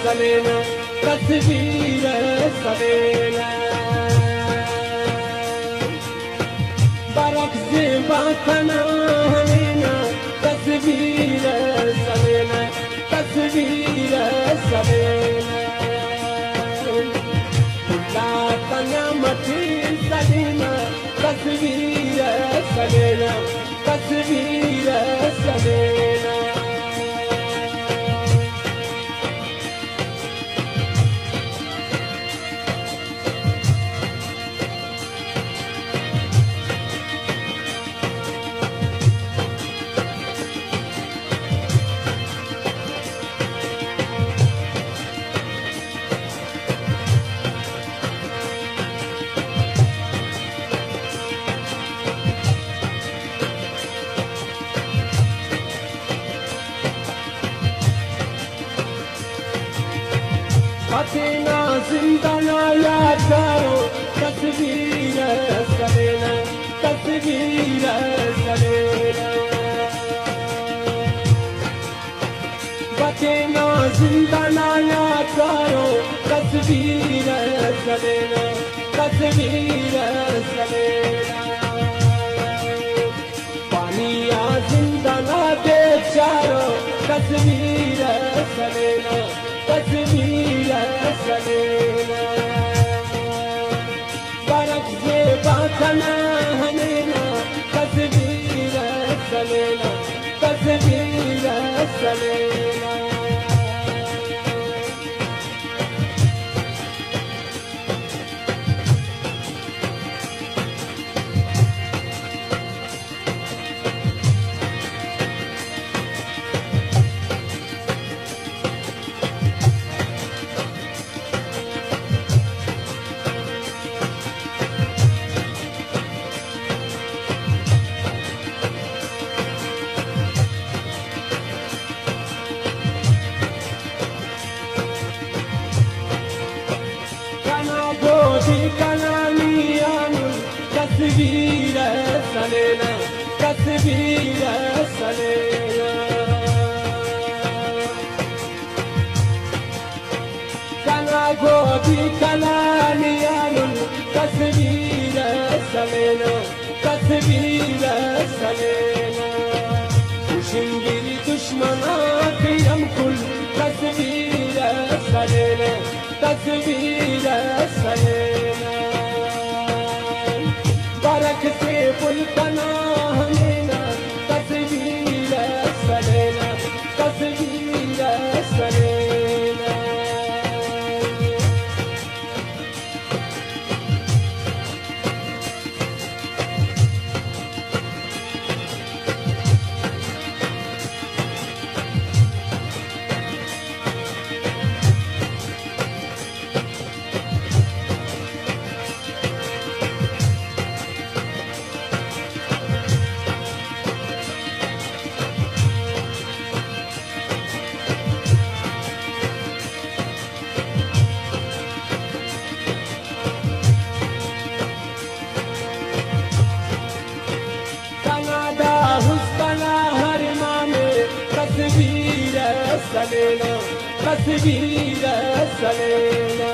सलेना तस्वीर सलेना बरक से बातना हमेना तस्वीर सलेना तस्वीर सलेना तना मठी सलेना तस्वीर सलेना तस्वीर सलेना अथीना जिंदाना याद करो तस्वीर सलेना तस्वीर सलेना बचेना जिंदाना याद करो तस्वीर सलेना तस्वीर सलेना पानिया जिंदाना दे चारो तस्वीर सलेना तस्वीर सलेना बरक से बातना हमेना तस्वीर सलेना तस्वीर सलेना तस्वीर सलेना तस्वीर सलेना कला गोदी कला नियानुल तस्वीर सलेना तस्वीर सलेना उशिंगिरी दुश्मना कियम कुल तस्वीर सलेना तस्वीर सलेना बरक से पुलकना हमेना तस्वीर सलेना तस्वीर सलेना तस्वीर सलेना तस्वीर सलेना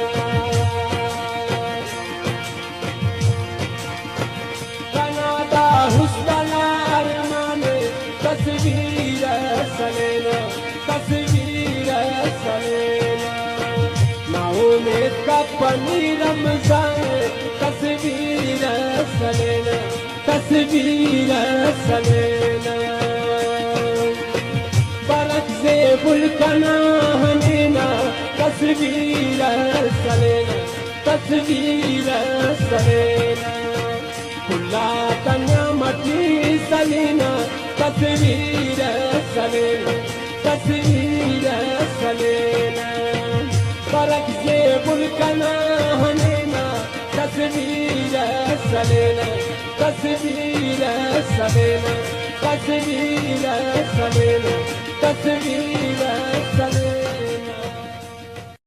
कनाडा हुस्ना अरमाने तस्वीर सलेना तस्वीर सलेना माओ में कपनी रमजान तस्वीर सलेना तस्वीर सलेना बरक से बुलकना हमेना तस्वीर सलेना तस्वीर सलेना खुला तन्या मटी सलेना तस्वीर सलेना तस्वीर सलेना बरक से बुलकना हमेना तस्वीर सलेना तस्वीर सलेना तस्वीर सलेना तस्वीर सलेना